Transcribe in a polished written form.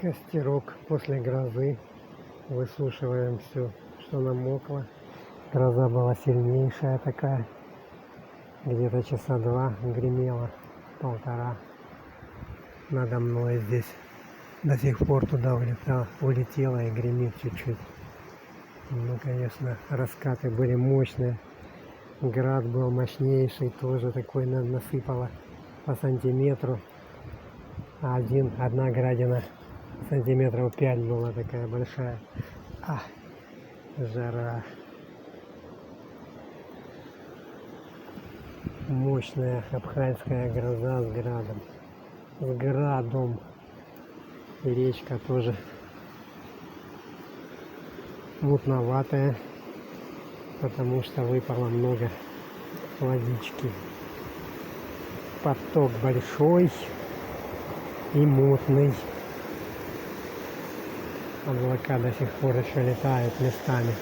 Костерок после грозы. Высушиваем все, что намокло. Гроза была сильнейшая такая. Где-то часа 2 гремела, 1,5. Надо мной здесь до сих пор туда улетела и гремит чуть-чуть. Ну, конечно, раскаты были мощные. Град был мощнейший, тоже такой насыпало по сантиметру. Одна градина сантиметров 5 была такая большая. Жара. Мощная абхазская гроза с градом. С градом. И речка тоже мутноватая, потому что выпало много водички. Поток большой и мутный. Облака до сих пор еще летают местами.